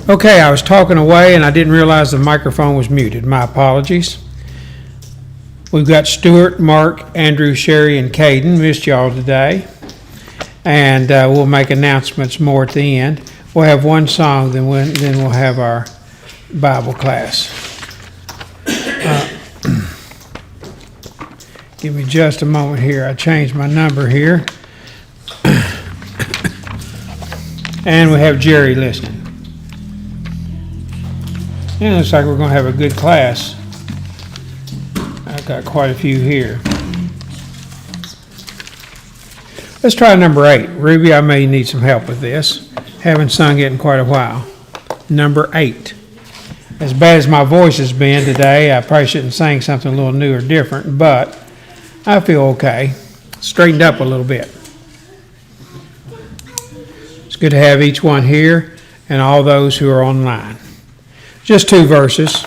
Okay, I was talking away and I didn't realize the microphone was muted. My apologies. We've got Stuart, Mark, Andrew, Sherry, and Caden. Missed y'all today. And we'll make announcements more at the end. We'll have one song, then we'll have our Bible class. Give me just a moment here. I changed my number here. And we have Jerry listening. And it looks like we're going to have a good class. I've got quite a few here. Let's try number 8. Ruby, I may need some help with this. Haven't sung it in quite a while. Number 8. As bad as my voice has been today, I probably shouldn't sing something a little new or different, but I feel okay. Straightened up a little bit. It's good to have each one here and all those who are online. Just 2 verses.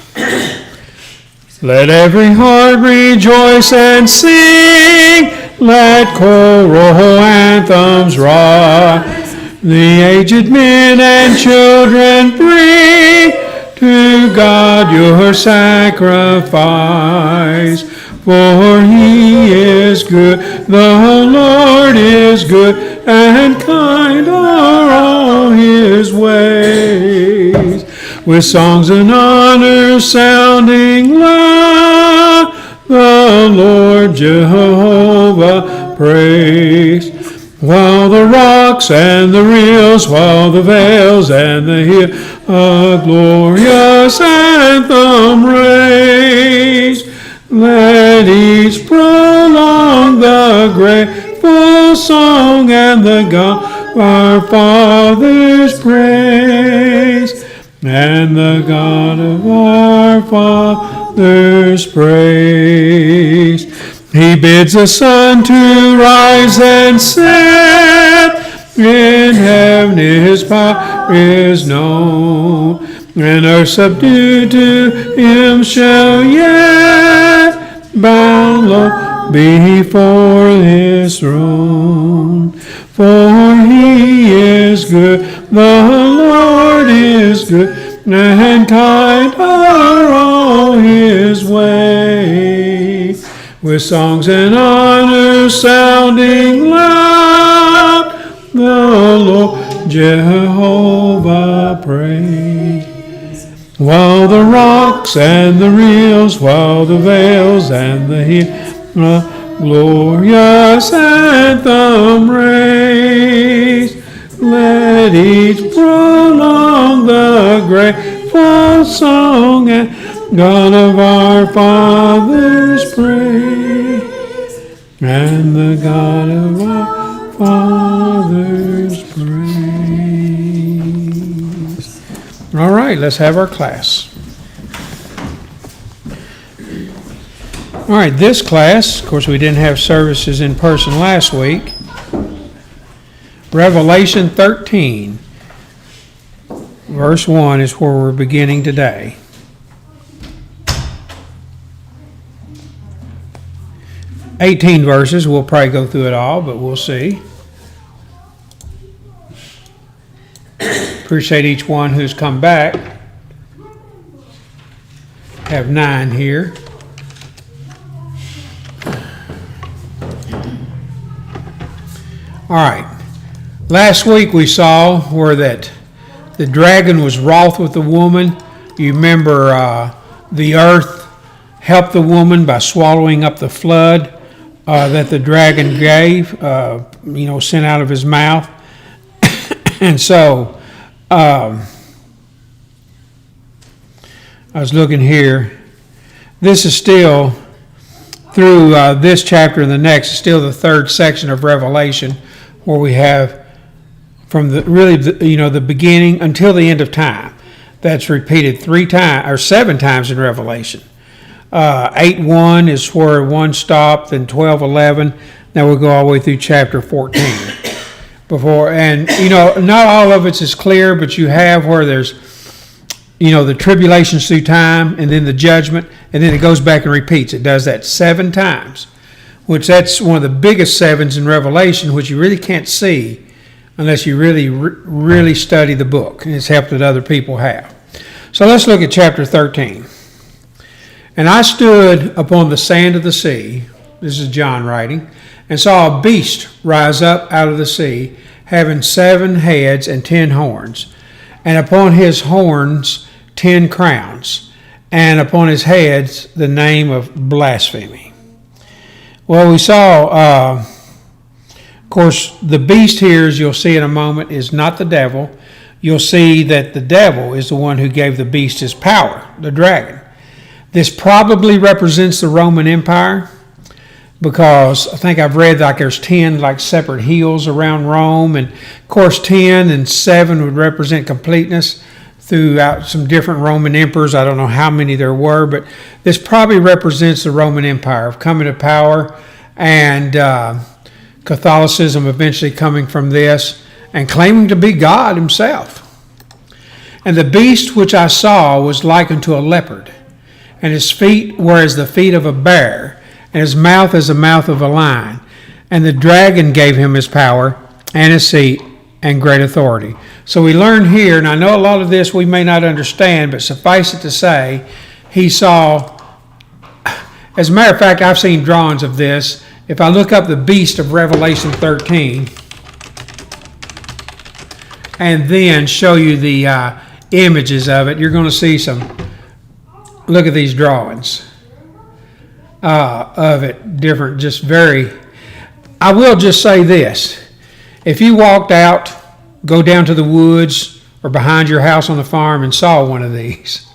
Let every heart rejoice and sing. Let choral anthems rise. The aged men and children bring to God your sacrifice. For he is good, the Lord is good, and kind are all his ways. With songs and honors sounding loud, the Lord Jehovah praise. While the rocks and the rills, while the vales and the hill, a glorious anthem raise. Let each prolong the grateful song and the God our Father's praise. And the God of our fathers praise. He bids the sun to rise and set. In heaven his power is known. And earth subdued to him shall yet bow low before his throne. For he is good, the Lord is good, and kind are all his ways. With songs and honors sounding loud, the Lord Jehovah praise. While the rocks and the rills, while the vales and the hills, a glorious anthem raise. Let each prolong the grateful song and God of our fathers praise. And the God of our fathers praise. All right, let's have our class. All right, this class, of course, we didn't have services in person last week. Revelation 13, verse 1 is where we're beginning today. "18 verses. We'll probably go through it all, but we'll see. Appreciate each one who's come back. Have 9 here. All right. Last week we saw where that the dragon was wroth with the woman. You remember the earth helped the woman by swallowing up the flood that the dragon gave, sent out of his mouth. And so I was looking here. This is still, through this chapter and the next, still the 3rd section of Revelation, where we have from the beginning until the end of time. That's repeated 7 times in Revelation. 8:1 is where 1 stopped, then 12:11. Now we'll go all the way through chapter 14. Not all of it is clear, but you have where there's, the tribulations through time, and then the judgment, and then it goes back and repeats. It does that 7 times, which that's one of the biggest 7s in Revelation, which you really can't see unless you really study the book, and it's helped that other people have. So let's look at chapter 13. And I stood upon the sand of the sea, this is John writing, and saw a beast rise up out of the sea, having 7 heads and 10 horns, and upon his horns 10 crowns, and upon his heads the name of blasphemy. Well, we saw, of course, the beast here, as you'll see in a moment, is not the devil. You'll see that the devil is the one who gave the beast his power, the dragon. This probably represents the Roman Empire, because I think I've read like there's 10 like separate hills around Rome, and of course 10 and 7 would represent completeness throughout some different Roman emperors. I don't know how many there were, but this probably represents the Roman Empire of coming to power, and Catholicism eventually coming from this and claiming to be God himself. And the beast which I saw was like unto a leopard, and his feet were as the feet of a bear, and his mouth as the mouth of a lion. And the dragon gave him his power and his seat and great authority. So we learn here, and I know a lot of this we may not understand, but suffice it to say, he saw, as a matter of fact, I've seen drawings of this. If I look up the beast of Revelation 13, and then show you the images of it, you're going to see some, look at these drawings of it, different, just very, I will just say this. If you walked out, go down to the woods or behind your house on the farm and saw one of these,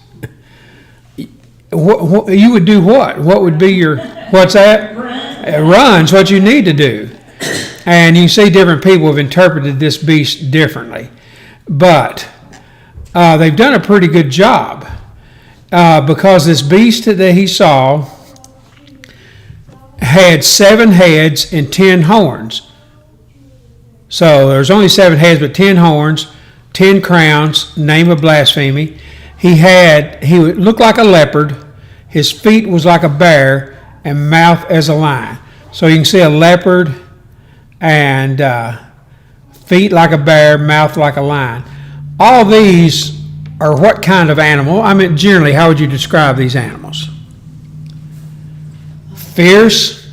you would do what? What would be your, what's that? Run's what you need to do. And you see different people have interpreted this beast differently. But they've done a pretty good job because this beast that he saw had 7 heads and 10 horns. So there's only 7 heads, but 10 horns, 10 crowns, name of blasphemy. He looked like a leopard. His feet was like a bear, and mouth as a lion. So you can see a leopard and feet like a bear, mouth like a lion. All these are what kind of animal? I mean, generally, how would you describe these animals? Fierce,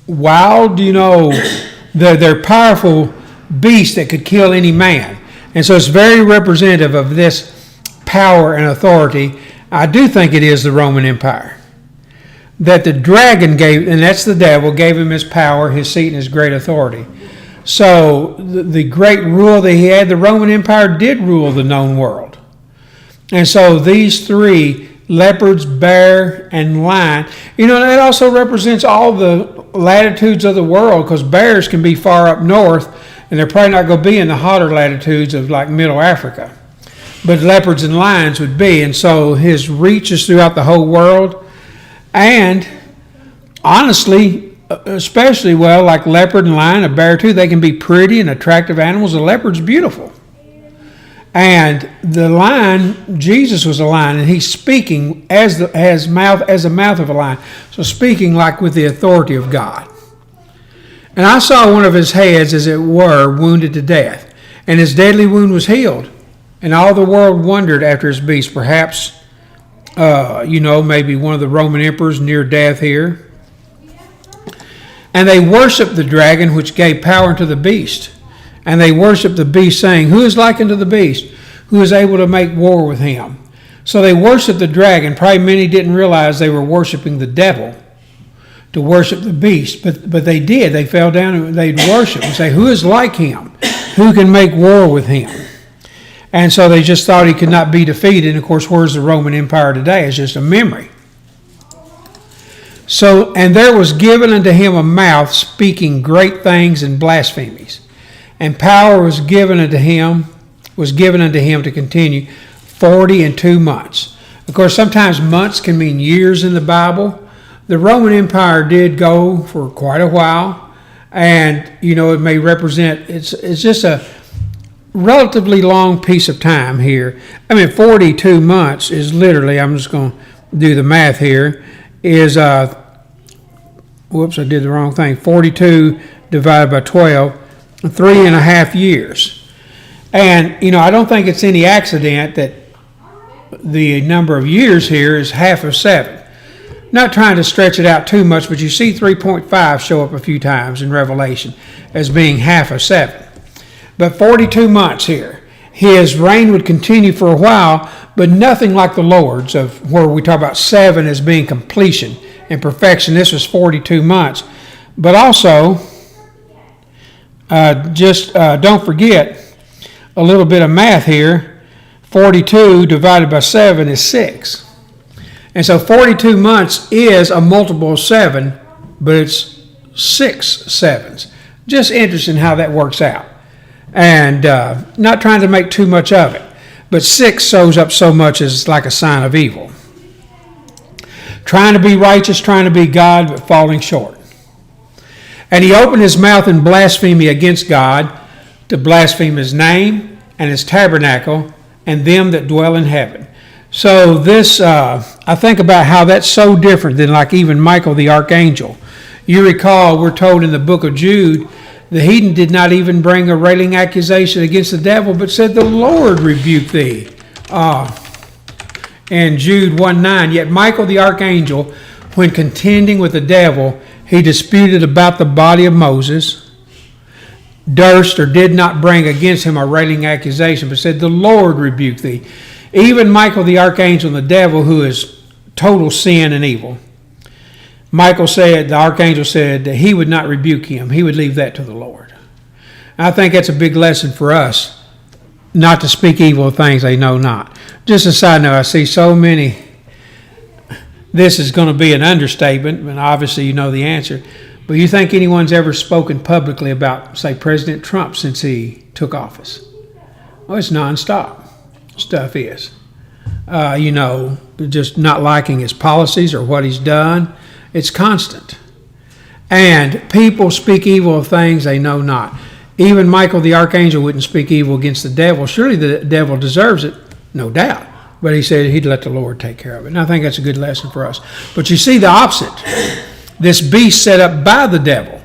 wild, they're powerful beasts that could kill any man. And so it's very representative of this power and authority. I do think it is the Roman Empire. That the dragon gave, and that's the devil, gave him his power, his seat, and his great authority. So the great rule that he had, the Roman Empire did rule the known world. And so these 3, leopards, bear, and lion, that also represents all the latitudes of the world, because bears can be far up north, and they're probably not going to be in the hotter latitudes of like middle Africa. But leopards and lions would be, and so his reach is throughout the whole world. And honestly, especially like leopard and lion, a bear too, they can be pretty and attractive animals. The leopard's beautiful. And the lion, Jesus was a lion, and he's speaking as the mouth of a lion. So speaking like with the authority of God. And I saw one of his heads, as it were, wounded to death, and his deadly wound was healed. And all the world wondered after his beast. Perhaps, maybe one of the Roman emperors near death here. And they worshiped the dragon, which gave power to the beast. And they worshiped the beast, saying, "Who is like unto the beast? Who is able to make war with him?" So they worshiped the dragon. Probably many didn't realize they were worshiping the devil to worship the beast. But they did. They fell down and they'd worship and say, "Who is like him? Who can make war with him?" And so they just thought he could not be defeated. And of course, where's the Roman Empire today? It's just a memory. So, and there was given unto him a mouth speaking great things and blasphemies. And power was given unto him to continue 42 months. Of course, sometimes months can mean years in the Bible. The Roman Empire did go for quite a while. And, it may represent, it's just a relatively long piece of time here. 42 months is literally, I'm just going to do the math here, is, whoops, I did the wrong thing. 42 divided by 12. 3.5 years. And, I don't think it's any accident that the number of years here is half of 7. Not trying to stretch it out too much, but you see 3.5 show up a few times in Revelation as being half of 7. But 42 months here. His reign would continue for a while, but nothing like the Lord's, of where we talk about 7 as being completion and perfection. This was 42 months. But also, don't forget a little bit of math here. 42 divided by 7 is 6. And so 42 months is a multiple of 7, but it's 6 sevens. Just interesting how that works out. And not trying to make too much of it. But 6 shows up so much as like a sign of evil. Trying to be righteous, trying to be God, but falling short. And he opened his mouth in blasphemy against God, to blaspheme his name and his tabernacle and them that dwell in heaven. So this, I think about how that's so different than like even Michael the archangel. You recall, we're told in the book of Jude, the heathen did not even bring a railing accusation against the devil, but said, the Lord rebuked thee. And Jude 1:9, yet Michael the archangel, when contending with the devil, he disputed about the body of Moses, durst or did not bring against him a railing accusation, but said, the Lord rebuked thee. Even Michael the archangel and the devil, who is total sin and evil, the archangel said that he would not rebuke him. He would leave that to the Lord. I think that's a big lesson for us, not to speak evil of things they know not. Just a side note, I see so many, this is going to be an understatement, and obviously you know the answer, but you think anyone's ever spoken publicly about, say, President Trump since he took office? Well, it's nonstop. Stuff is. Just not liking his policies or what he's done. It's constant. And people speak evil of things they know not. Even Michael the archangel wouldn't speak evil against the devil. Surely the devil deserves it, no doubt. But he said he'd let the Lord take care of it. And I think that's a good lesson for us. But you see the opposite. This beast set up by the devil.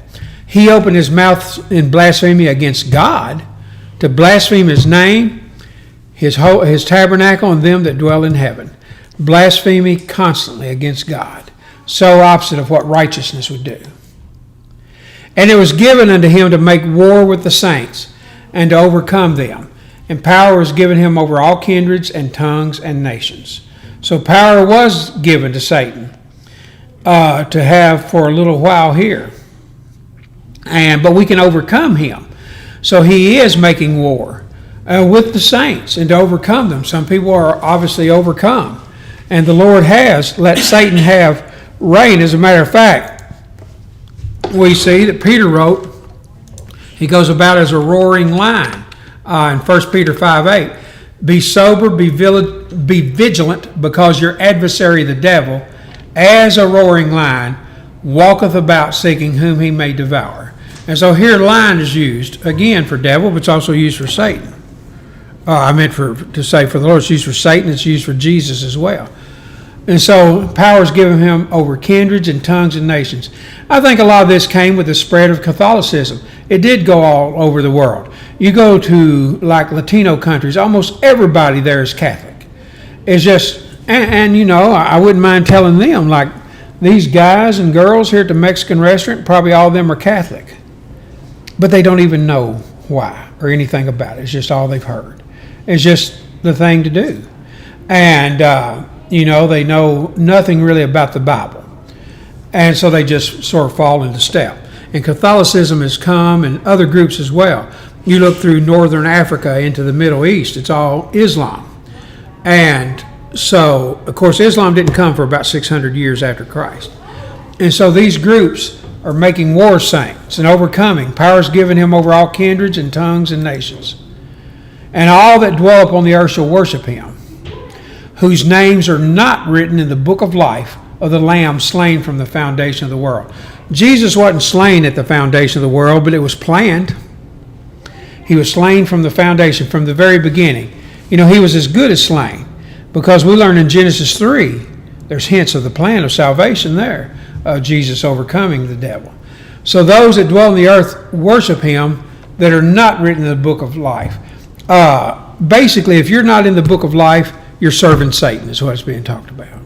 He opened his mouth in blasphemy against God, to blaspheme his name, his tabernacle, and them that dwell in heaven. Blasphemy constantly against God. So opposite of what righteousness would do. And it was given unto him to make war with the saints and to overcome them. And power was given him over all kindreds and tongues and nations. So power was given to Satan to have for a little while here. But we can overcome him. So he is making war with the saints and to overcome them. Some people are obviously overcome. And the Lord has let Satan have reign. As a matter of fact, we see that Peter wrote, he goes about as a roaring lion in 1 Peter 5:8. Be sober, be vigilant, because your adversary the devil, as a roaring lion, walketh about seeking whom he may devour. And so here lion is used, again, for devil, but it's also used for Satan. I meant to say for the Lord, it's used for Satan, it's used for Jesus as well. And so power is given him over kindreds and tongues and nations. I think a lot of this came with the spread of Catholicism. It did go all over the world. You go to like Latino countries, almost everybody there is Catholic. It's just, and I wouldn't mind telling them, like these guys and girls here at the Mexican restaurant, probably all of them are Catholic. But they don't even know why or anything about it. It's just all they've heard. It's just the thing to do. And, they know nothing really about the Bible. And so they just sort of fall into step. And Catholicism has come, and other groups as well. You look through northern Africa into the Middle East, it's all Islam. And so, of course, Islam didn't come for about 600 years after Christ. And so these groups are making war saints and overcoming. Power is given him over all kindreds and tongues and nations. And all that dwell upon the earth shall worship him, whose names are not written in the book of life of the Lamb slain from the foundation of the world. Jesus wasn't slain at the foundation of the world, but it was planned. He was slain from the foundation, from the very beginning. He was as good as slain, because we learn in Genesis 3, there's hints of the plan of salvation there, of Jesus overcoming the devil. So those that dwell on the earth worship him, that are not written in the book of life. Basically, if you're not in the book of life, you're serving Satan, is what's being talked about.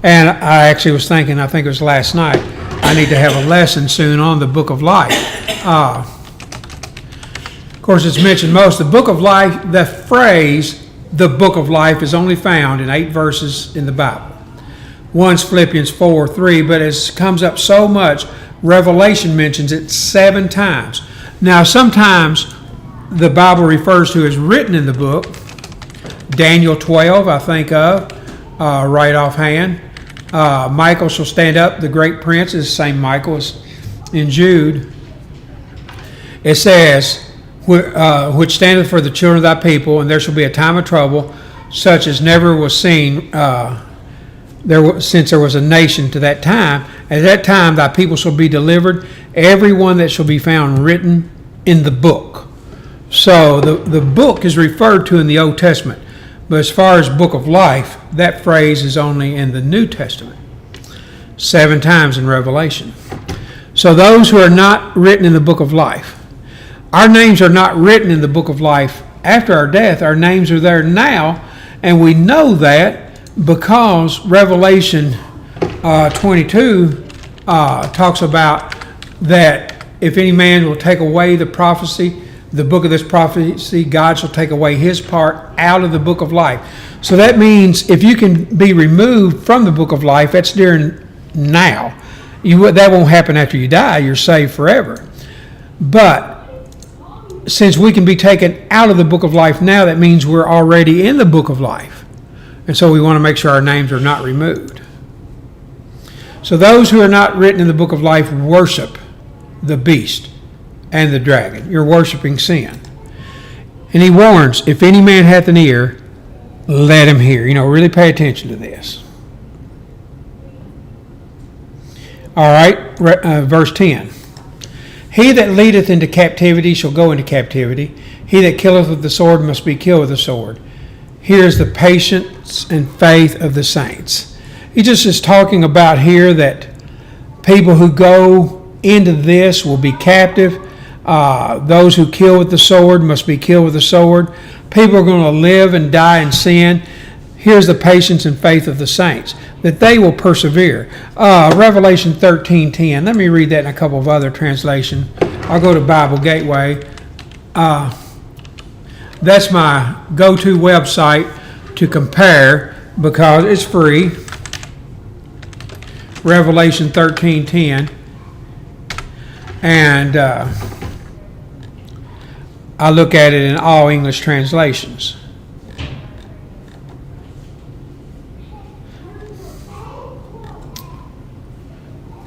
And I actually was thinking, I think it was last night, I need to have a lesson soon on the book of life. Of course, it's mentioned most. The book of life, the phrase, the book of life, is only found in 8 verses in the Bible. One's Philippians 4:3, but it comes up so much, Revelation mentions it 7 times. Now, sometimes the Bible refers to as written in the book. Daniel 12, I think of, right offhand. Michael shall stand up, the great prince is the same Michael as in Jude. It says, which standeth for the children of thy people, and there shall be a time of trouble, such as never was seen since there was a nation to that time. At that time thy people shall be delivered, every one that shall be found written in the book. So the book is referred to in the Old Testament. But as far as book of life, that phrase is only in the New Testament. 7 times in Revelation. So those who are not written in the book of life, our names are not written in the book of life after our death. Our names are there now, and we know that because Revelation 22 talks about that if any man will take away the prophecy, the book of this prophecy, God shall take away his part out of the book of life. So that means if you can be removed from the book of life, that's during now. That won't happen after you die. You're saved forever. But since we can be taken out of the book of life now, that means we're already in the book of life. And so we want to make sure our names are not removed. So those who are not written in the book of life worship the beast and the dragon. You're worshiping sin. And he warns, if any man hath an ear, let him hear. Really pay attention to this. All right, verse 10. He that leadeth into captivity shall go into captivity. He that killeth with the sword must be killed with the sword. Here is the patience and faith of the saints. He just is talking about here that people who go into this will be captive. Those who kill with the sword must be killed with the sword. People are going to live and die in sin. Here's the patience and faith of the saints, that they will persevere. Revelation 13:10. Let me read that in a couple of other translations. I'll go to Bible Gateway. That's my go-to website to compare because it's free. Revelation 13:10. And I look at it in all English translations.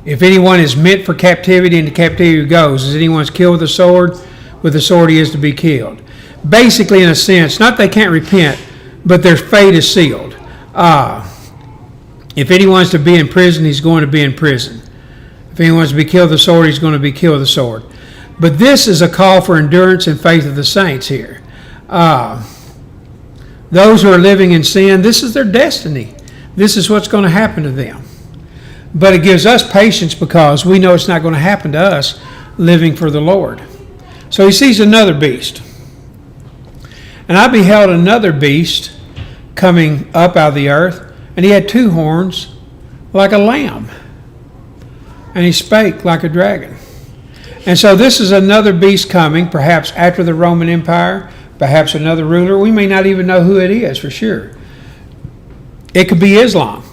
If anyone is meant for captivity, into captivity he goes. As anyone is killed with the sword he is to be killed. Basically, in a sense, not they can't repent, but their fate is sealed. If anyone's to be in prison, he's going to be in prison. If anyone's to be killed with the sword, he's going to be killed with the sword. But this is a call for endurance and faith of the saints here. Those who are living in sin, this is their destiny. This is what's going to happen to them. But it gives us patience because we know it's not going to happen to us living for the Lord. So he sees another beast. And I beheld another beast coming up out of the earth, and he had 2 horns like a lamb, and he spake like a dragon. And so this is another beast coming, perhaps after the Roman Empire, perhaps another ruler. We may not even know who it is for sure. It could be Islam.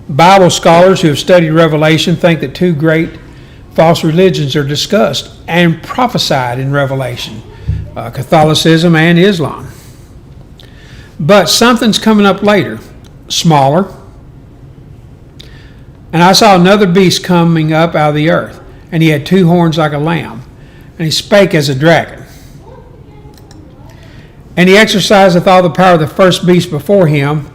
Bible scholars who have studied Revelation think that 2 great false religions are discussed and prophesied in Revelation, Catholicism and Islam. But something's coming up later, smaller. And I saw another beast coming up out of the earth, and he had 2 horns like a lamb, and he spake as a dragon. And he exerciseth all the power of the first beast before him,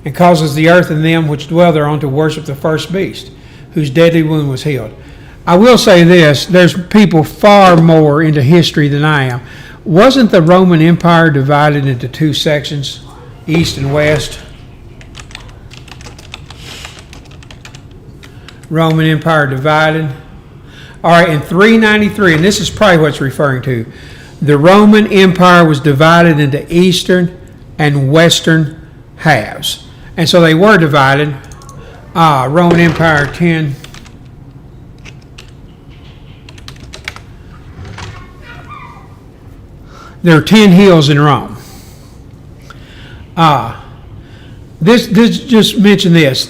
and causes the earth and them which dwell thereon to worship the first beast, whose deadly wound was healed. I will say this, there's people far more into history than I am. Wasn't the Roman Empire divided into 2 sections, east and west? Roman Empire divided. All right, in 393, and this is probably what it's referring to, the Roman Empire was divided into eastern and western halves. And so they were divided. Roman Empire 10. There are 10 hills in Rome. This just mention this.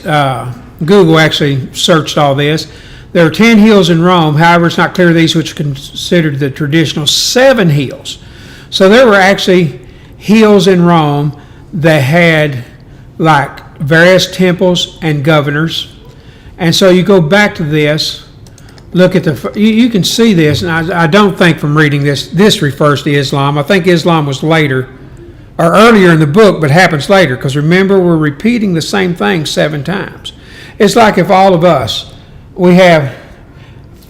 Google actually searched all this. There are 10 hills in Rome. However, it's not clear these which are considered the traditional 7 hills. So there were actually hills in Rome that had like various temples and governors. And so you go back to this, look at you can see this, and I don't think from reading this refers to Islam. I think Islam was later, or earlier in the book, but happens later, because remember, we're repeating the same thing 7 times. It's like if all of us, we have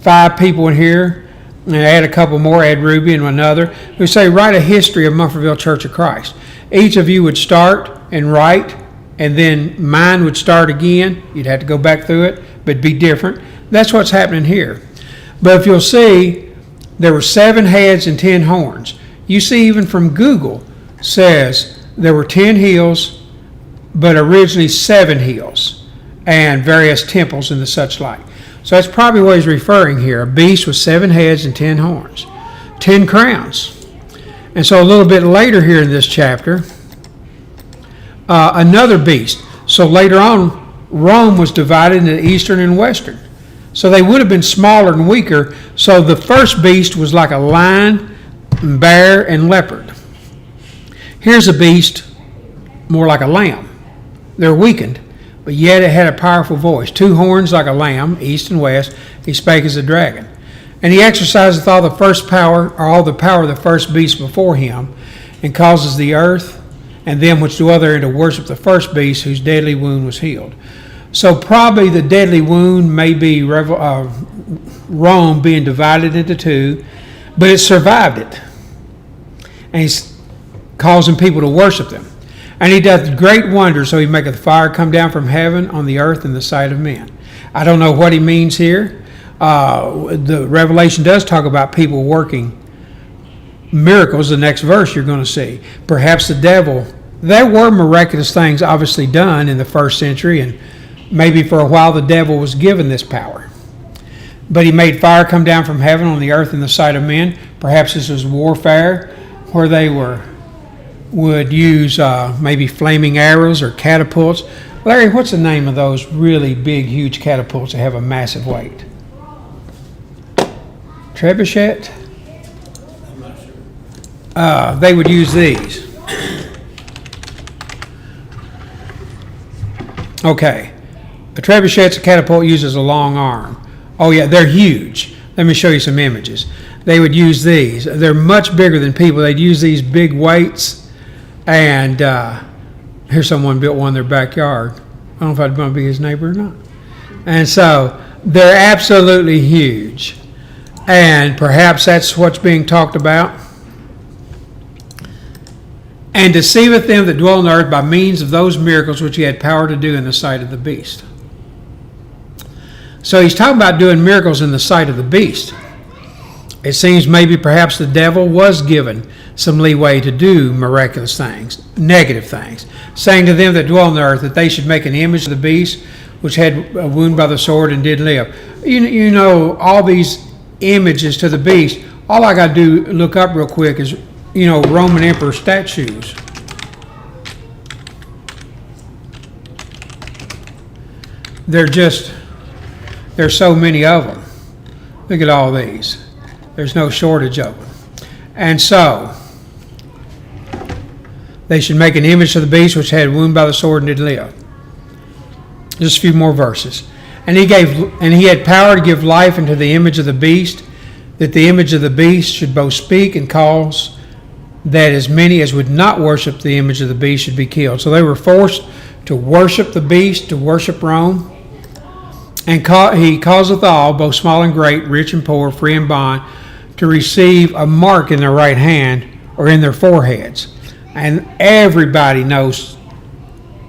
5 people in here, and add a couple more, add Ruby and another, we say, write a history of Munfordville Church of Christ. Each of you would start and write, and then mine would start again. You'd have to go back through it, but be different. That's what's happening here. But if you'll see, there were 7 heads and 10 horns. You see, even from Google, says there were 10 hills, but originally 7 hills, and various temples and the such like. So that's probably what he's referring here. A beast with 7 heads and 10 horns, 10 crowns. And so a little bit later here in this chapter, another beast. So later on, Rome was divided into eastern and western. So they would have been smaller and weaker. So the first beast was like a lion, bear, and leopard. Here's a beast more like a lamb. They're weakened, but yet it had a powerful voice. 2 horns like a lamb, east and west. He spake as a dragon. And he exerciseth all the power of the first beast before him, and causes the earth and them which dwell therein to worship the first beast, whose deadly wound was healed. So probably the deadly wound may be Rome being divided into 2, but it survived it. And he's causing people to worship them. And he doth great wonders, so he maketh fire come down from heaven on the earth in the sight of men. I don't know what he means here. The Revelation does talk about people working miracles. The next verse you're going to see. Perhaps the devil, there were miraculous things obviously done in the first century, and maybe for a while the devil was given this power. But he made fire come down from heaven on the earth in the sight of men. Perhaps this was warfare, where they would use maybe flaming arrows or catapults. Larry, what's the name of those really big, huge catapults that have a massive weight? Trebuchet? I'm not sure. They would use these. Okay. A trebuchet's a catapult uses a long arm. Oh yeah, they're huge. Let me show you some images. They would use these. They're much bigger than people. They'd use these big weights. And here's someone built one in their backyard. I don't know if I'd want to be his neighbor or not. And so they're absolutely huge. And perhaps that's what's being talked about. And deceiveth them that dwell on the earth by means of those miracles which he had power to do in the sight of the beast. So he's talking about doing miracles in the sight of the beast. It seems maybe perhaps the devil was given some leeway to do miraculous things, negative things, saying to them that dwell on the earth that they should make an image of the beast which had a wound by the sword and did live. You know, all these images to the beast, all I got to do look up real quick is, Roman emperor statues. There's so many of them. Look at all these. There's no shortage of them. And so, they should make an image of the beast which had wound by the sword and did live. Just a few more verses. And he had power to give life unto the image of the beast, that the image of the beast should both speak and cause that as many as would not worship the image of the beast should be killed. So they were forced to worship the beast, to worship Rome. And he causeth all, both small and great, rich and poor, free and bond, to receive a mark in their right hand or in their foreheads. And everybody knows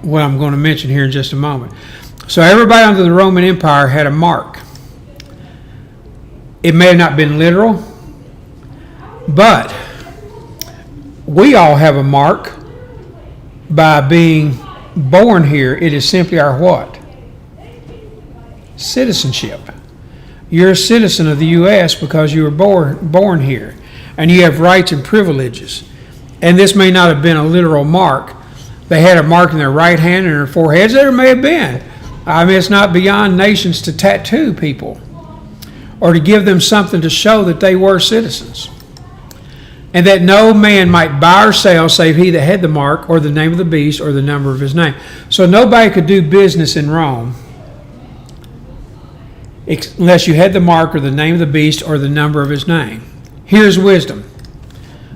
what I'm going to mention here in just a moment. So everybody under the Roman Empire had a mark. It may have not been literal, but we all have a mark by being born here. It is simply our what? Citizenship. You're a citizen of the U.S. because you were born here, and you have rights and privileges. And this may not have been a literal mark. They had a mark in their right hand and their foreheads. There may have been. I mean, it's not beyond nations to tattoo people or to give them something to show that they were citizens. And that no man might buy or sell save he that had the mark or the name of the beast or the number of his name. So nobody could do business in Rome unless you had the mark or the name of the beast or the number of his name. Here's wisdom.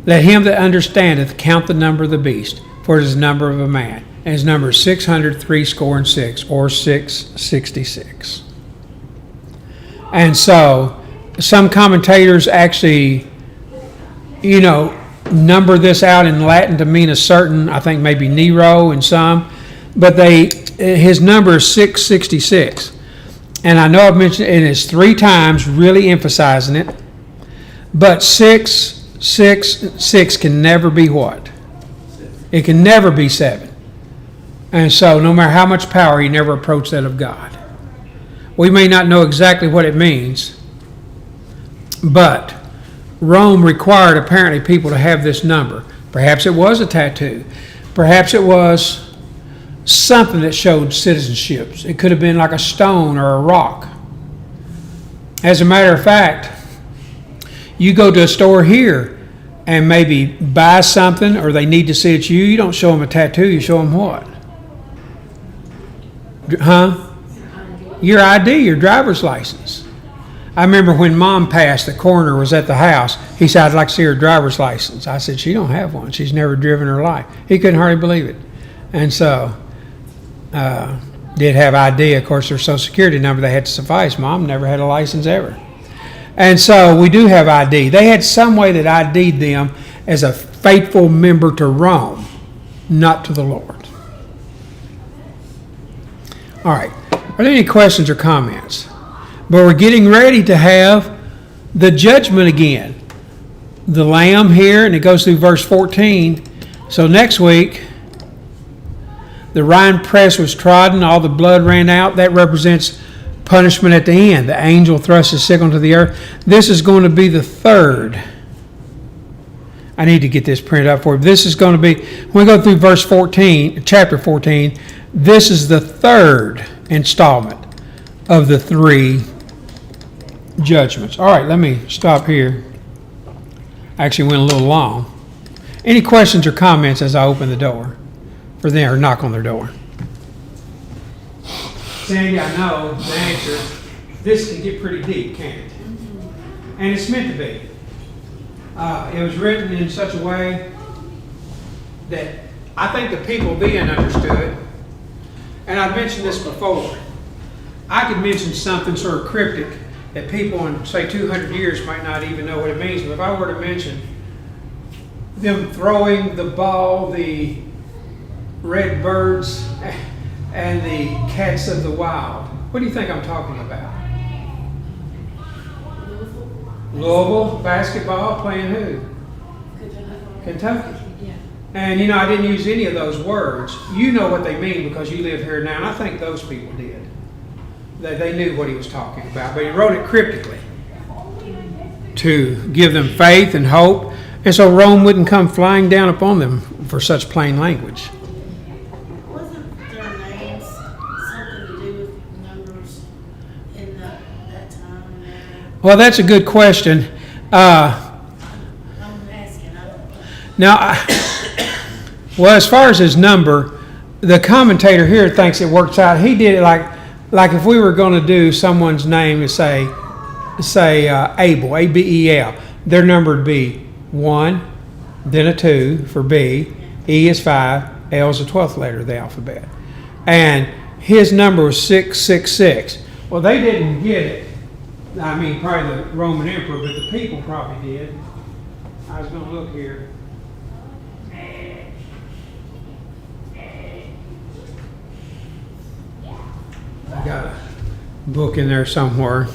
Let him that understandeth count the number of the beast, for it is the number of a man. And his number is 666, or 666. And so, some commentators actually, number this out in Latin to mean a certain, I think maybe Nero and some, but his number is 666. And I know I've mentioned it, and it's 3 times, really emphasizing it. But 666 can never be what? It can never be 7. And so, no matter how much power, you never approach that of God. We may not know exactly what it means, but Rome required apparently people to have this number. Perhaps it was a tattoo. Perhaps it was something that showed citizenships. It could have been like a stone or a rock. As a matter of fact, you go to a store here and maybe buy something, or they need to see it's you. You don't show them a tattoo. You show them what? Huh? Your ID, your driver's license. I remember when Mom passed, the coroner was at the house. He said, I'd like to see her driver's license. I said, she don't have one. She's never driven her life. He couldn't hardly believe it. And so, did have ID. Of course, their social security number, they had to suffice. Mom never had a license ever. And so, we do have ID. They had some way that ID'd them as a faithful member to Rome, not to the Lord. All right. Are there any questions or comments? But we're getting ready to have the judgment again. The Lamb here, and it goes through verse 14. So next week, the winepress was trodden, all the blood ran out. That represents punishment at the end. The angel thrusts his sickle into the earth. This is going to be the third. I need to get this printed up for you. This is going to be, when we go through verse 14, chapter 14, this is the third installment of the 3 judgments. All right, let me stop here. I actually went a little long. Any questions or comments as I open the door for them, or knock on their door? Sandy, I know the answer. This can get pretty deep, can't it? And it's meant to be. It was written in such a way that I think the people then understood. And I've mentioned this before. I could mention something sort of cryptic that people in, say, 200 years might not even know what it means. But if I were to mention them throwing the ball, the red birds, and the cats of the wild, what do you think I'm talking about? Louisville basketball playing who? Kentucky. And I didn't use any of those words. You know what they mean because you live here now, and I think those people did. They knew what he was talking about, but he wrote it cryptically to give them faith and hope, and so Rome wouldn't come flying down upon them for such plain language. Wasn't their names something to do with numbers in that time? Well, that's a good question. I'm asking. I don't know. Now, well, as far as his number, the commentator here thinks it works out. He did it like if we were going to do someone's name and say Abel, A-B-E-L, their number would be 1, then a 2 for B, E is 5, L is the 12th letter of the alphabet. And his number was 666. Well, they didn't get it. I mean, probably the Roman emperor, but the people probably did. I was going to look here. I got a book in there somewhere.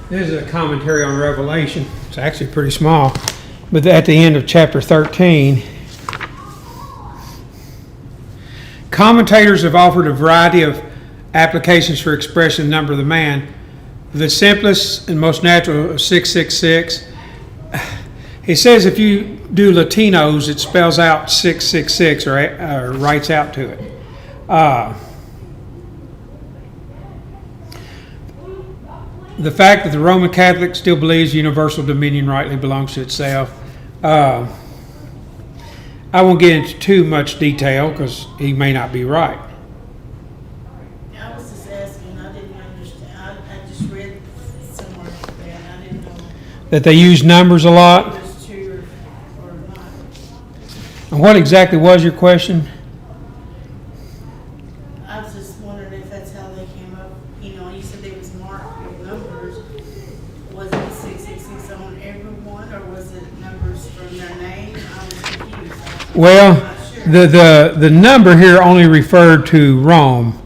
This is a commentary on Revelation. It's actually pretty small. But at the end of chapter 13, commentators have offered a variety of applications for expressing the number of the man. The simplest and most natural is 666. It says if you do Latinos, it spells out 666 or writes out to it. The fact that the Roman Catholic still believes universal dominion rightly belongs to itself. I won't get into too much detail because he may not be right. I was just asking, I didn't understand, I just read somewhere that I didn't know That they use numbers a if lot. it was true or not. And what exactly was your question? I was just wondering if that's how they came up, you said they was marked with numbers. Was it 666 on everyone, or was it numbers from their name? I was confused. Well, I'm not sure. the number here only referred to Rome,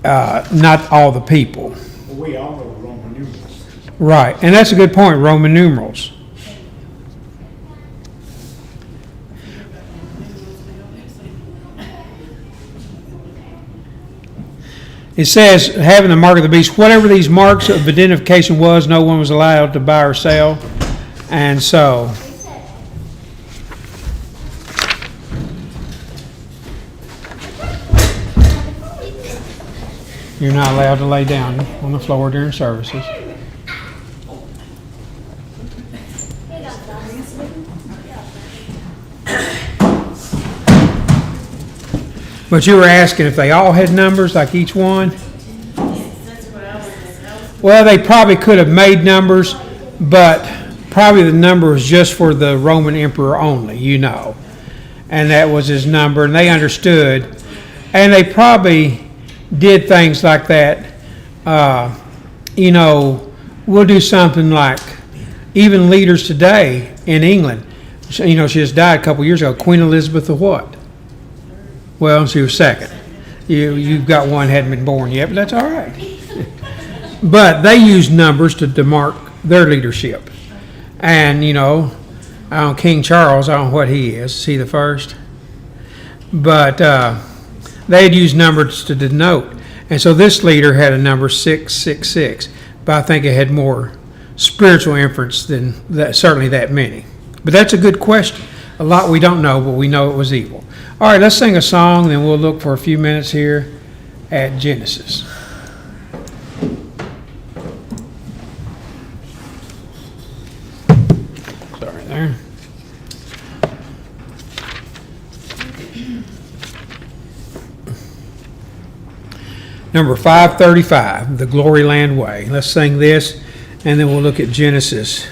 not all the people. Well, we all know Roman numerals. Right, and that's a good point, Roman numerals. It says, having the mark of the beast, whatever these marks of identification was, no one was allowed to buy or sell. And so, you're not allowed to lay down on the floor during services. But you were asking if they all had numbers, like each one? Yes, that's what I was. Well, they probably could have made numbers, but probably the number was just for the Roman emperor only, And that was his number, and they understood. And they probably did things like that. We'll do something like, even leaders today in England, she just died a couple years ago, Queen Elizabeth the what? Well, she was second. You've got one hadn't been born yet, but that's all right. But they use numbers to demark their leadership. And, King Charles, I don't know what he is. Is he the first? But they'd use numbers to denote. And so this leader had a number 666. But I think it had more spiritual inference than that, certainly that many. But that's a good question. A lot we don't know, but we know it was evil. All right, let's sing a song, then we'll look for a few minutes here at Genesis. Sorry there. Number 535, the Glory Land Way. Let's sing this, and then we'll look at Genesis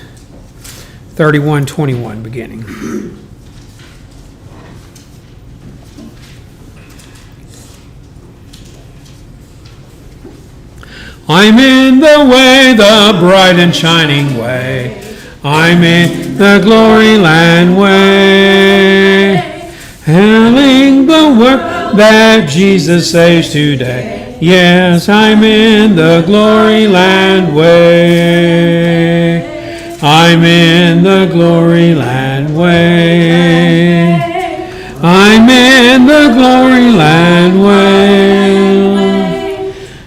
31:21 beginning. I'm in the way, the bright and shining way. I'm in the glory land way. Hailing the work that Jesus saves today. Yes, I'm in the glory land way. I'm in the glory land way. I'm in the glory land way.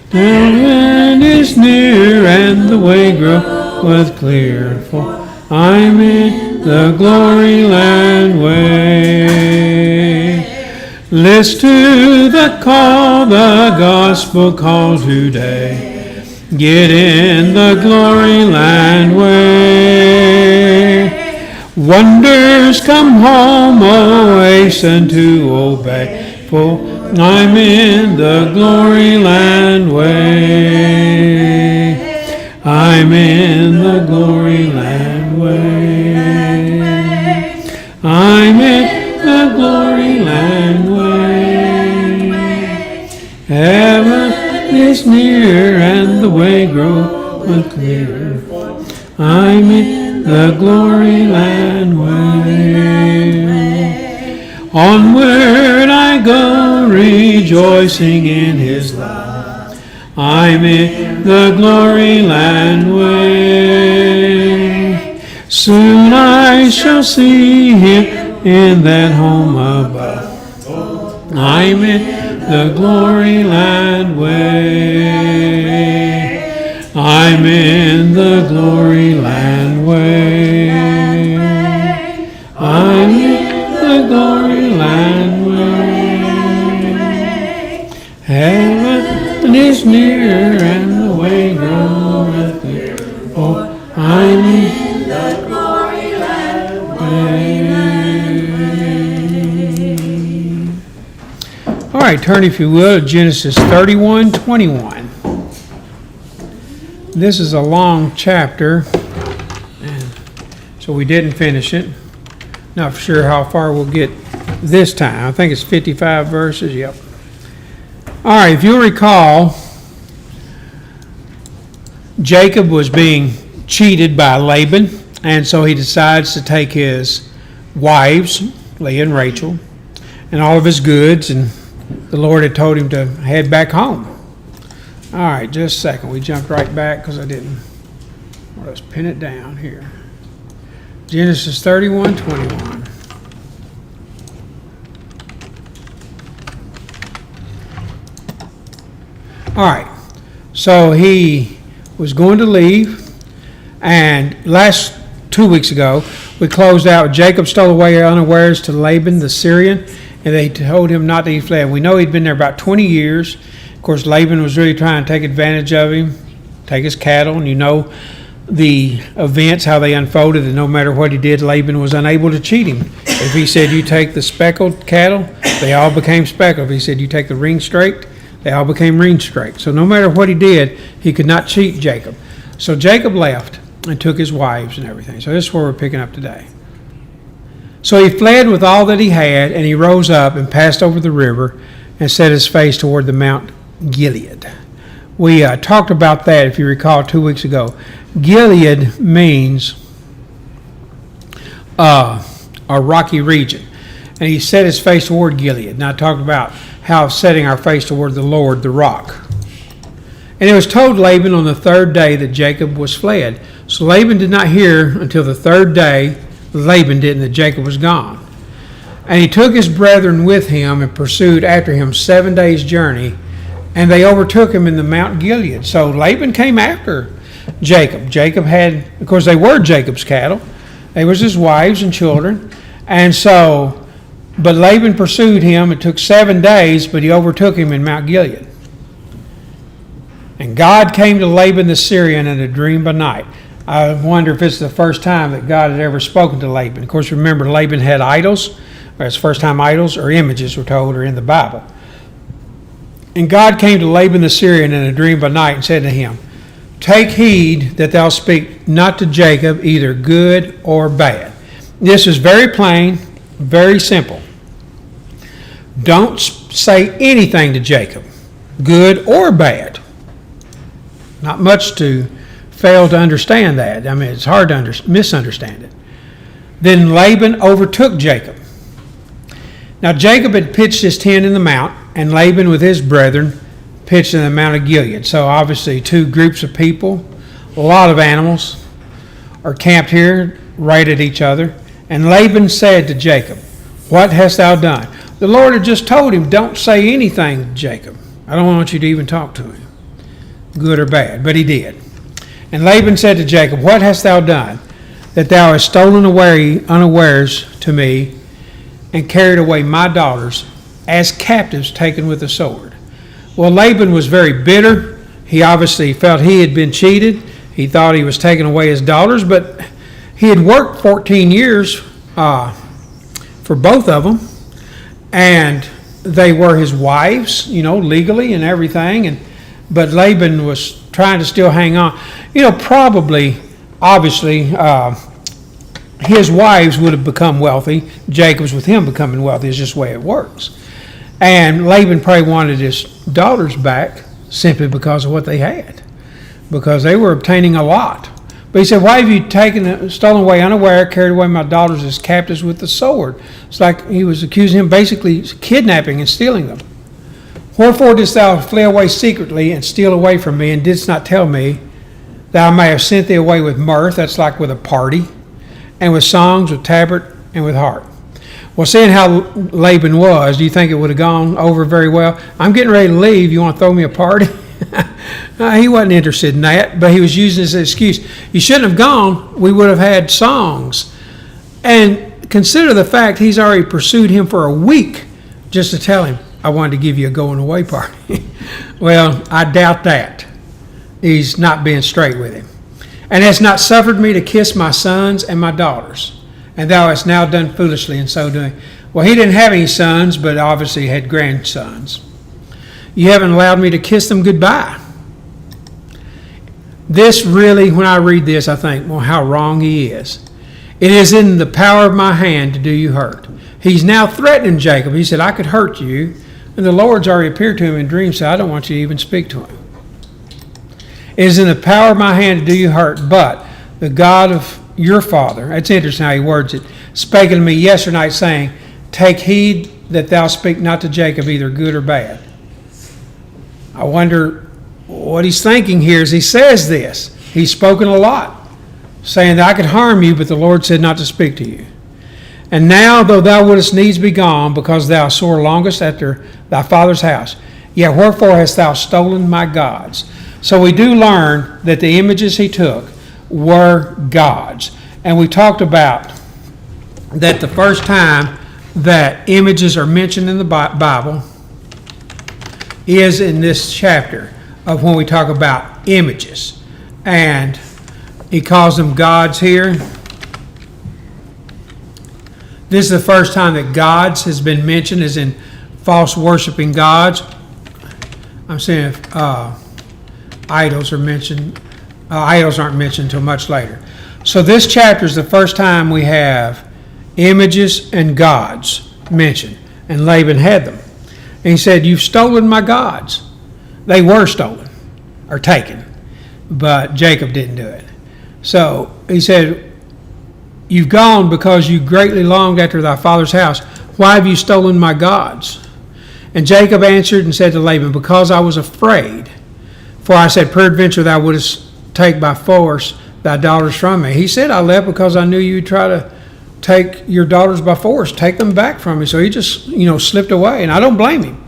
The land is near and the way groweth clear, for I'm in the glory land way. Listen to the call, the gospel call today. Get in the glory land way. Wonders come home, oh, hasten to obey, for I'm in the glory land way. I'm in the glory land way. I'm in the glory land way. Heaven is near and the way groweth clear. I'm in the glory land way. Onward I go, rejoicing in His love. I'm in the glory land way. Soon I shall see him in that home above. I'm in the glory land way. I'm in the glory land way. I'm in the glory land way. Heaven is near and the way groweth there. Oh, I'm in the glory land way. All right, turn if you will to Genesis 31:21. This is a long chapter, and so we didn't finish it. Not for sure how far we'll get this time. I think it's 55 verses, yep. All right, if you'll recall, Jacob was being cheated by Laban, and so he decides to take his wives, Leah and Rachel, and all of his goods, and the Lord had told him to head back home. All right, just a second. We jumped right back because I didn't. Let's pin it down here. Genesis 31:21. All right, so he was going to leave, and last 2 weeks ago, we closed out. Jacob stole away unawares to Laban the Syrian, and they told him not that he fled. We know he'd been there about 20 years. Of course, Laban was really trying to take advantage of him, take his cattle, and you know the events, how they unfolded, and no matter what he did, Laban was unable to cheat him. If he said, you take the speckled cattle, they all became speckled. If he said, you take the ring straight, they all became ring straight. So no matter what he did, he could not cheat Jacob. So Jacob left and took his wives and everything. So this is where we're picking up today. So he fled with all that he had, and he rose up and passed over the river and set his face toward the Mount Gilead. We talked about that, if you recall, 2 weeks ago. Gilead means a rocky region. And he set his face toward Gilead. And I talked about how setting our face toward the Lord, the rock. And it was told Laban on the third day that Jacob was fled. So Laban did not hear until the third day, Laban didn't, that Jacob was gone. And he took his brethren with him and pursued after him 7 days' journey, and they overtook him in the Mount Gilead. So Laban came after Jacob. Jacob had, of course, they were Jacob's cattle. They was his wives and children. And so, but Laban pursued him. It took 7 days, but he overtook him in Mount Gilead. And God came to Laban the Syrian in a dream by night. I wonder if it's the first time that God had ever spoken to Laban. Of course, remember, Laban had idols. Or it's the first time idols or images were told are in the Bible. And God came to Laban the Syrian in a dream by night and said to him, take heed that thou speak not to Jacob either good or bad. This is very plain, very simple. Don't say anything to Jacob, good or bad. Not much to fail to understand that. I mean, it's hard to misunderstand it. Then Laban overtook Jacob. Now Jacob had pitched his tent in the mount, and Laban with his brethren pitched in the Mount of Gilead. So obviously 2 groups of people, a lot of animals are camped here right at each other. And Laban said to Jacob, what hast thou done? The Lord had just told him, don't say anything to Jacob. I don't want you to even talk to him, good or bad, but he did. And Laban said to Jacob, what hast thou done, that thou hast stolen away unawares to me, and carried away my daughters as captives taken with a sword? Well, Laban was very bitter. He obviously felt he had been cheated. He thought he was taking away his daughters, but he had worked 14 years for both of them, and they were his wives, legally and everything. But Laban was trying to still hang on. Probably, obviously, his wives would have become wealthy. Jacob's with him becoming wealthy. It's just the way it works. And Laban probably wanted his daughters back simply because of what they had, because they were obtaining a lot. But he said, why have you stolen away unaware, carried away my daughters as captives with the sword? It's like he was accusing him basically kidnapping and stealing them. Wherefore didst thou flee away secretly and steal away from me, and didst not tell me that I may have sent thee away with mirth, that's like with a party, and with songs, with tabret, and with harp? Well, seeing how Laban was, do you think it would have gone over very well? I'm getting ready to leave. You want to throw me a party? He wasn't interested in that, but he was using this as an excuse. You shouldn't have gone. We would have had songs. And consider the fact he's already pursued him for a week just to tell him, I wanted to give you a going away party. Well, I doubt that. He's not being straight with him. And hast not suffered me to kiss my sons and my daughters, and thou hast now done foolishly in so doing. Well, he didn't have any sons, but obviously had grandsons. You haven't allowed me to kiss them goodbye. This really, when I read this, I think, well, how wrong he is. It is in the power of my hand to do you hurt. He's now threatening Jacob. He said, I could hurt you. And the Lord's already appeared to him in dreams, said, I don't want you to even speak to him. It is in the power of my hand to do you hurt, but the God of your father, that's interesting how he words it, spake unto me yesternight, saying, take heed that thou speak not to Jacob either good or bad. I wonder what he's thinking here as he says this. He's spoken a lot, saying that I could harm you, but the Lord said not to speak to you. And now, though thou wouldest needs be gone, because thou sore longest after thy father's house, yet wherefore hast thou stolen my gods? So we do learn that the images he took were gods. And we talked about that the first time that images are mentioned in the Bible is in this chapter of when we talk about images. And he calls them gods here. This is the first time that gods has been mentioned, as in false worshiping gods. I'm saying if idols are mentioned. Idols aren't mentioned until much later. So this chapter is the first time we have images and gods mentioned. And Laban had them. And he said, you've stolen my gods. They were stolen or taken. But Jacob didn't do it. So he said, you've gone because you greatly longed after thy father's house. Why have you stolen my gods? And Jacob answered and said to Laban, because I was afraid. For I said, peradventure thou wouldest take by force thy daughters from me. He said, I left because I knew you'd try to take your daughters by force, take them back from me. So he just, slipped away, and I don't blame him.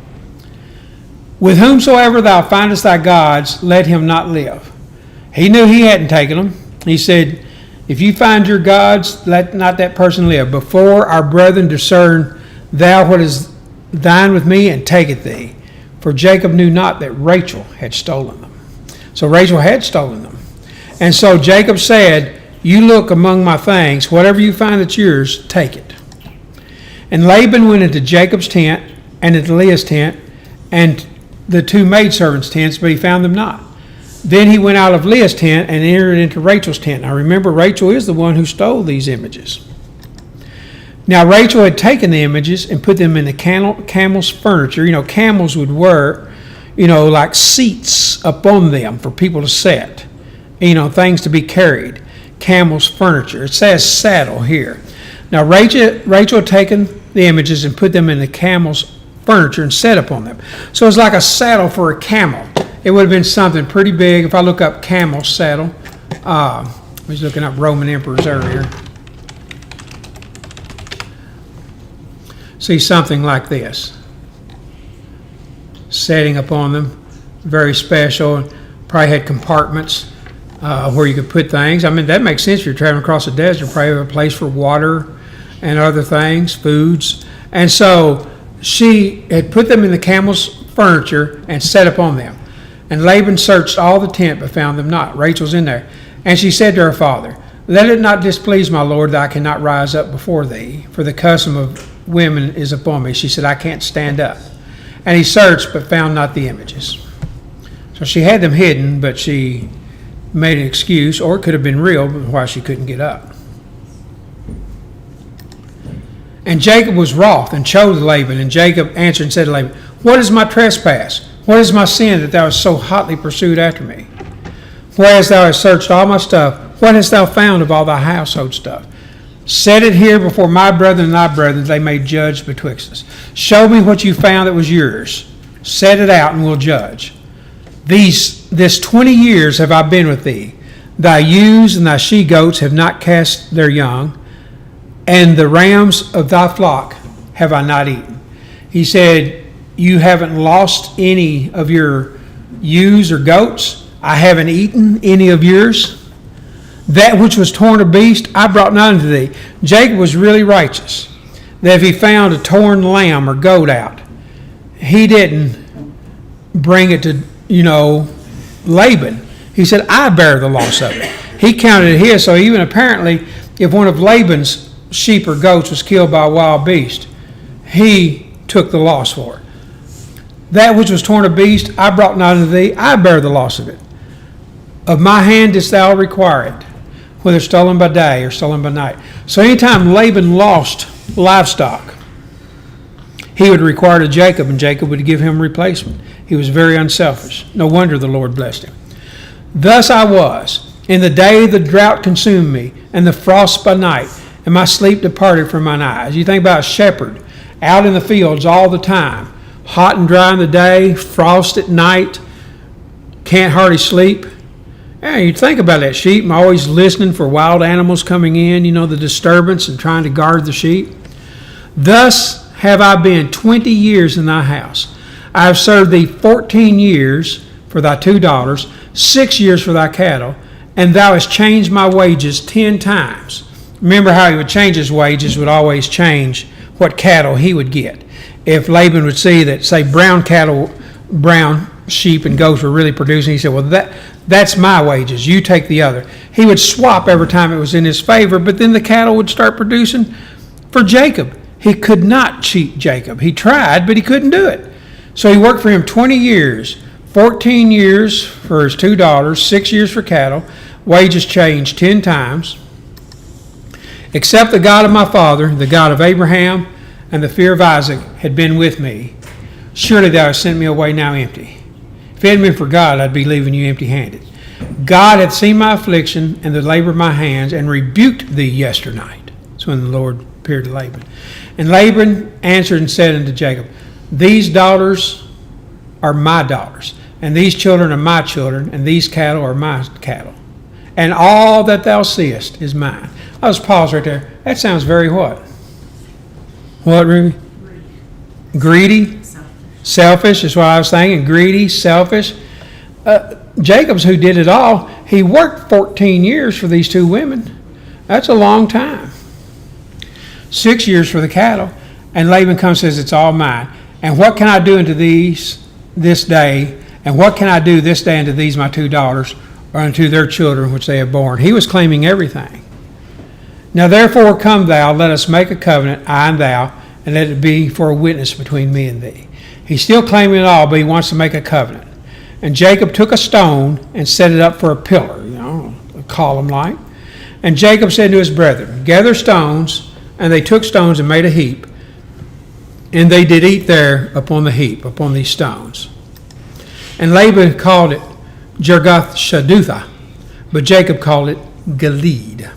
With whomsoever thou findest thy gods, let him not live. He knew he hadn't taken them. He said, if you find your gods, let not that person live. Before our brethren discern thou what is thine with me, and take it thee. For Jacob knew not that Rachel had stolen them. So Rachel had stolen them. And so Jacob said, you look among my things, whatever you find that's yours, take it. And Laban went into Jacob's tent, and into Leah's tent, and the two maidservants' tents, but he found them not. Then he went out of Leah's tent and entered into Rachel's tent. Now remember, Rachel is the one who stole these images. Now Rachel had taken the images and put them in the camel's furniture. Camels would wear, like seats up on them for people to sit. Things to be carried. Camel's furniture. It says saddle here. Now Rachel had taken the images and put them in the camel's furniture and sat upon them. So it's like a saddle for a camel. It would have been something pretty big. If I look up camel saddle, I was looking up Roman emperors earlier. See something like this. Setting upon them, very special. Probably had compartments where you could put things. That makes sense. If you're traveling across the desert, probably have a place for water and other things, foods. And so she had put them in the camel's furniture and set upon them. And Laban searched all the tent, but found them not. Rachel's in there. And she said to her father, let it not displease my lord that I cannot rise up before thee, for the custom of women is upon me. She said, I can't stand up. And he searched, but found not the images. So she had them hidden, but she made an excuse, or it could have been real, but why she couldn't get up. And Jacob was wroth and chose Laban. And Jacob answered and said to Laban, what is my trespass? What is my sin that thou hast so hotly pursued after me? Whereas thou hast searched all my stuff, what hast thou found of all thy household stuff? Set it here before my brethren and thy brethren, they may judge betwixt us. Show me what you found that was yours. Set it out and we'll judge. This 20 years have I been with thee. Thy ewes and thy she-goats have not cast their young, and the rams of thy flock have I not eaten. He said, you haven't lost any of your ewes or goats. I haven't eaten any of yours. That which was torn of beast, I brought not unto thee. Jacob was really righteous. That if he found a torn lamb or goat out, he didn't bring it to, Laban. He said, I bear the loss of it. He counted it his. So even apparently, if one of Laban's sheep or goats was killed by a wild beast, he took the loss for it. That which was torn of beast, I brought not unto thee. I bear the loss of it. Of my hand didst thou require it, whether stolen by day or stolen by night. So anytime Laban lost livestock, he would require to Jacob, and Jacob would give him a replacement. He was very unselfish. No wonder the Lord blessed him. Thus I was. In the day the drought consumed me, and the frost by night, and my sleep departed from mine eyes. You think about a shepherd out in the fields all the time, hot and dry in the day, frost at night, can't hardly sleep. Yeah, you think about that sheep. I'm always listening for wild animals coming in, the disturbance, and trying to guard the sheep. Thus have I been 20 years in thy house. I have served thee 14 years for thy 2 daughters, 6 years for thy cattle, and thou hast changed my wages 10 times. Remember how he would change his wages, would always change what cattle he would get. If Laban would see that, say, brown sheep and goats were really producing, he said, well, that's my wages. You take the other. He would swap every time it was in his favor, but then the cattle would start producing for Jacob. He could not cheat Jacob. He tried, but he couldn't do it. So he worked for him 20 years, 14 years for his 2 daughters, 6 years for cattle. Wages changed 10 times. Except the God of my father, the God of Abraham, and the fear of Isaac had been with me. Surely thou hast sent me away now empty. If it hadn't been for God, I'd be leaving you empty-handed. God hath seen my affliction and the labor of my hands, and rebuked thee yesternight. That's when the Lord appeared to Laban. And Laban answered and said unto Jacob, these daughters are my daughters, and these children are my children, and these cattle are my cattle. And all that thou seest is mine. I'll just pause right there. That sounds very what? What, Ruby? Greedy. Selfish is what I was thinking. Greedy, selfish. Jacob's who did it all. He worked 14 years for these 2 women. That's a long time. 6 years for the cattle. And Laban comes and says, it's all mine. And what can I do unto these this day? And what can I do this day unto these my 2 daughters, or unto their children which they have borne? He was claiming everything. Now therefore come thou, let us make a covenant, I and thou, and let it be for a witness between me and thee. He's still claiming it all, but he wants to make a covenant. And Jacob took a stone and set it up for a pillar, a column like. And Jacob said to his brethren, gather stones, and they took stones and made a heap. And they did eat there upon the heap, upon these stones. And Laban called it Jergath-Shadutha, but Jacob called it Gilead.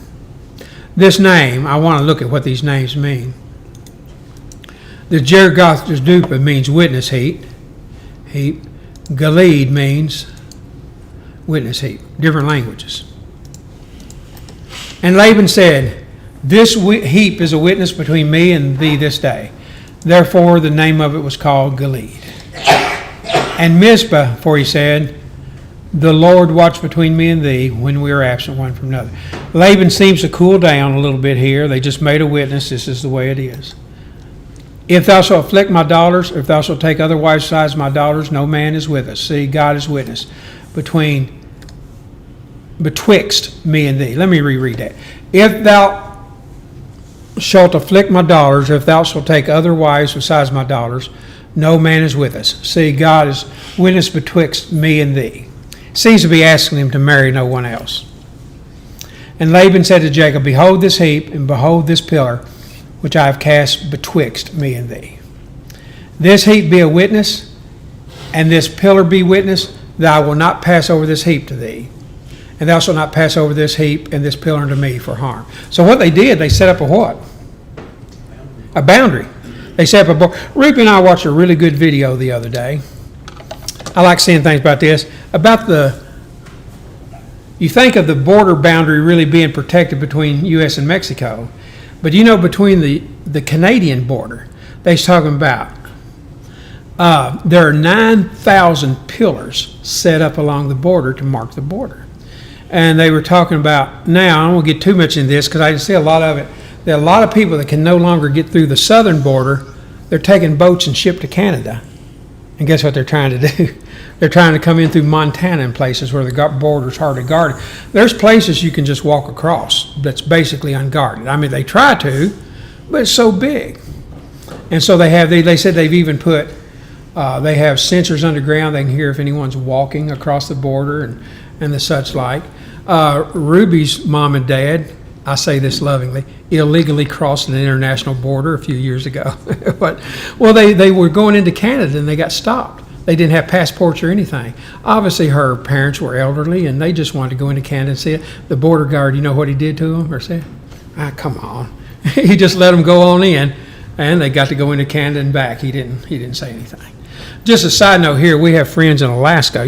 This name, I want to look at what these names mean. The Jergath-Shadutha means witness heap. Gilead means witness heap. Different languages. And Laban said, this heap is a witness between me and thee this day. Therefore the name of it was called Gilead. And Mizpah, for he said, the Lord watched between me and thee when we were absent one from another. Laban seems to cool down a little bit here. They just made a witness. This is the way it is. If thou shalt afflict my daughters, or if thou shalt take other wives besides my daughters, no man is with us. See, God is witness betwixt me and thee. Let me reread that. If thou shalt afflict my daughters, or if thou shalt take other wives besides my daughters, no man is with us. See, God is witness betwixt me and thee. Seems to be asking him to marry no one else. And Laban said to Jacob, behold this heap, and behold this pillar, which I have cast betwixt me and thee. This heap be a witness, and this pillar be witness, that I will not pass over this heap to thee. And thou shalt not pass over this heap and this pillar unto me for harm. So what they did, they set up a what? A boundary. They set up a boundary. Ruby and I watched a really good video the other day. I like seeing things about this. You think of the border boundary really being protected between U.S. and Mexico, but between the Canadian border, they're talking about there are 9,000 pillars set up along the border to mark the border. And they were talking about, now I won't get too much into this because I can see a lot of it. There are a lot of people that can no longer get through the southern border. They're taking boats and ship to Canada. And guess what they're trying to do? They're trying to come in through Montana and places where the border's hardly guarded. There's places you can just walk across that's basically unguarded. I mean, they try to, but it's so big. And so they said they've even put, they have sensors underground. They can hear if anyone's walking across the border and the such like. Ruby's mom and dad, I say this lovingly, illegally crossed an international border a few years ago. They were going into Canada and they got stopped. They didn't have passports or anything. Obviously, her parents were elderly and they just wanted to go into Canada and see it. The border guard, you know what he did to them or said? Come on. He just let them go on in and they got to go into Canada and back. He didn't say anything. Just a side note here, we have friends in Alaska.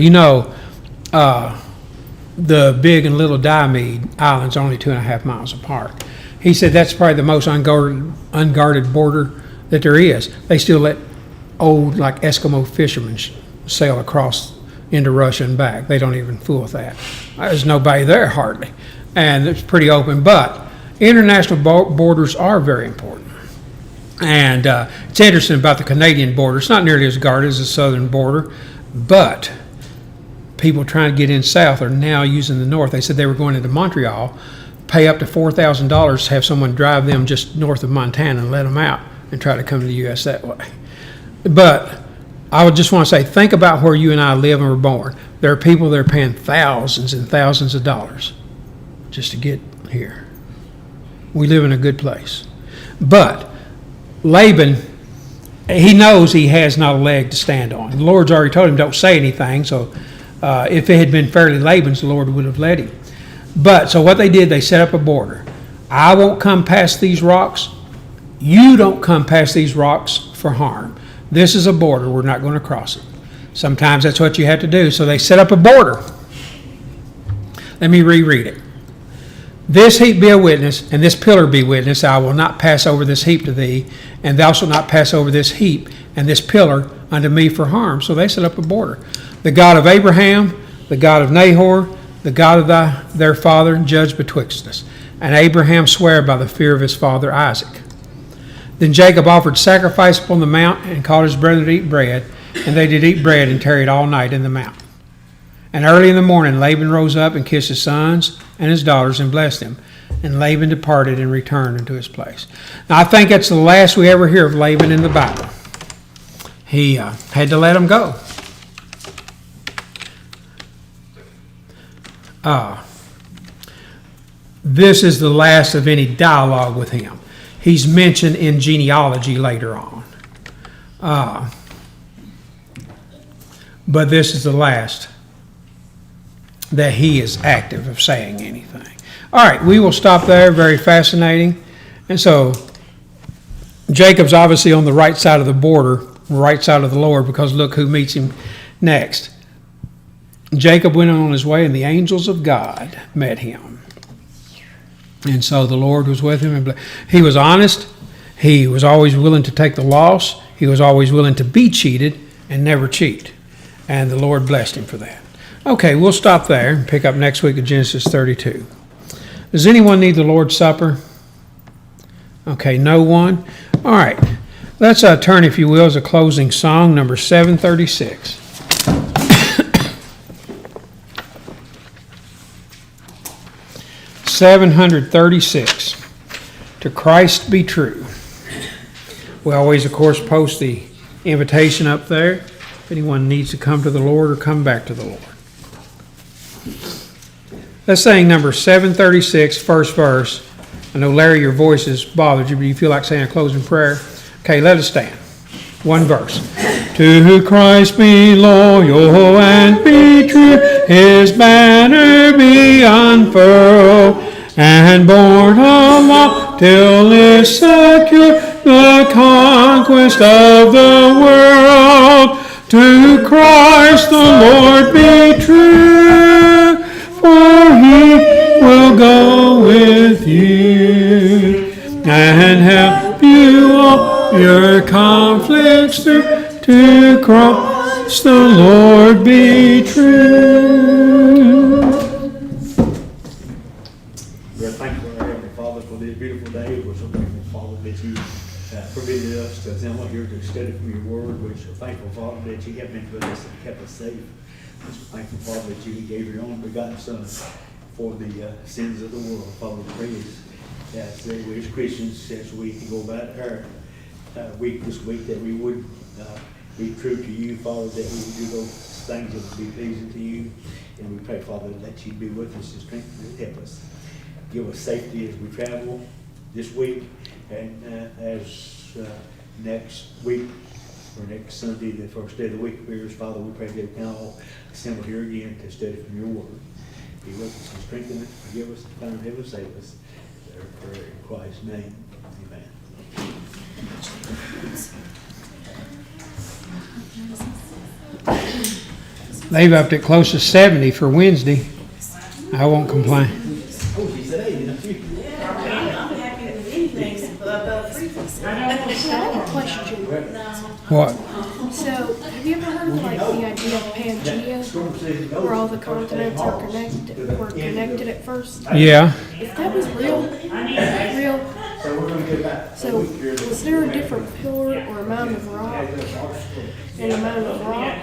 The Big and Little Diomede Islands are only 2.5 miles apart. He said that's probably the most unguarded border that there is. They still let old, like Eskimo fishermen sail across into Russia and back. They don't even fool with that. There's nobody there hardly. And it's pretty open. But international borders are very important. And it's interesting about the Canadian border. It's not nearly as guarded as the southern border, but people trying to get in south are now using the north. They said they were going into Montreal, pay up to $4,000 to have someone drive them just north of Montana and let them out and try to come to the U.S. that way. But I would just want to say, think about where you and I live and were born. There are people that are paying thousands and thousands of dollars just to get here. We live in a good place. But Laban, he knows he has not a leg to stand on. The Lord's already told him, don't say anything, so if it had been fairly Laban's, the Lord would have let him. But, so what they did, they set up a border. I won't come past these rocks. You don't come past these rocks for harm. This is a border. We're not going to cross it. Sometimes that's what you have to do. So they set up a border. Let me reread it. This heap be a witness, and this pillar be witness. I will not pass over this heap to thee, and thou shalt not pass over this heap and this pillar unto me for harm. So they set up a border. The God of Abraham, the God of Nahor, the God of their father, judge betwixt us. And Abraham sware by the fear of his father Isaac. Then Jacob offered sacrifice upon the mount, and called his brethren to eat bread. And they did eat bread, and tarried all night in the mount. And early in the morning Laban rose up, and kissed his sons and his daughters, and blessed them. And Laban departed, and returned unto his place. Now I think that's the last we ever hear of Laban in the Bible. He had to let him go. This is the last of any dialogue with him. He's mentioned in genealogy later on. But this is the last that he is active of saying anything. All right, we will stop there. Very fascinating. And so Jacob's obviously on the right side of the border, right side of the Lord, because look who meets him next. Jacob went on his way, and the angels of God met him. And so the Lord was with him. And he was honest. He was always willing to take the loss. He was always willing to be cheated and never cheat. And the Lord blessed him for that. Okay, we'll stop there and pick up next week at Genesis 32. Does anyone need the Lord's Supper? Okay, no one. All right, let's turn, if you will, as a closing song, number 736. $736. To Christ be true. We always, of course, post the invitation up there if anyone needs to come to the Lord or come back to the Lord. Let's sing number 736, first verse. I know, Larry, your voice has bothered you, but you feel like saying a closing prayer? Okay, let us stand. One verse. To Christ be loyal and be true, his banner be unfurled, and borne aloft till is secure the conquest of the world. To Christ the your conflicts through to cross the Lord be true. We're thankful, our Heavenly Father, for this beautiful day. We're so thankful, Father, that you permitted us to assemble here to study from your word. We're so thankful, Father, that you have been with us and kept us safe. We're so thankful, Father, that you gave your only begotten Son for the sins of the world. Father, we pray as we as Christians, as we go about our week this week, that we would be true to you, Father, that we would do those things that would be pleasing to you. And we pray, Father, that you be with us and strengthen us, help us. Give us safety as we travel this week, and as next week or next Sunday, the first day of the week appears, Father, we pray that we can all assemble here again to study from your word. Be with us and strengthen us, forgive us, and heaven save us. In Christ's name, amen. They've upped it close to 70 for Wednesday. I won't complain. Oh, she said, hey, didn't you? I'm happy with anything above freezing. I have a question. What? So, have you ever heard of like the idea of Pangea, where all the continents are connected at first? Yeah. If that was real, so was there a different pillar or amount of rock and amount of rock?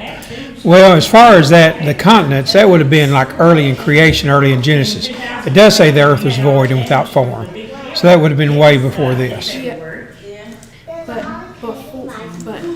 Well, as far as that, the continents, that would have been like early in creation, early in Genesis. It does say the earth was void and without form. So that would have been way before this. Yeah. But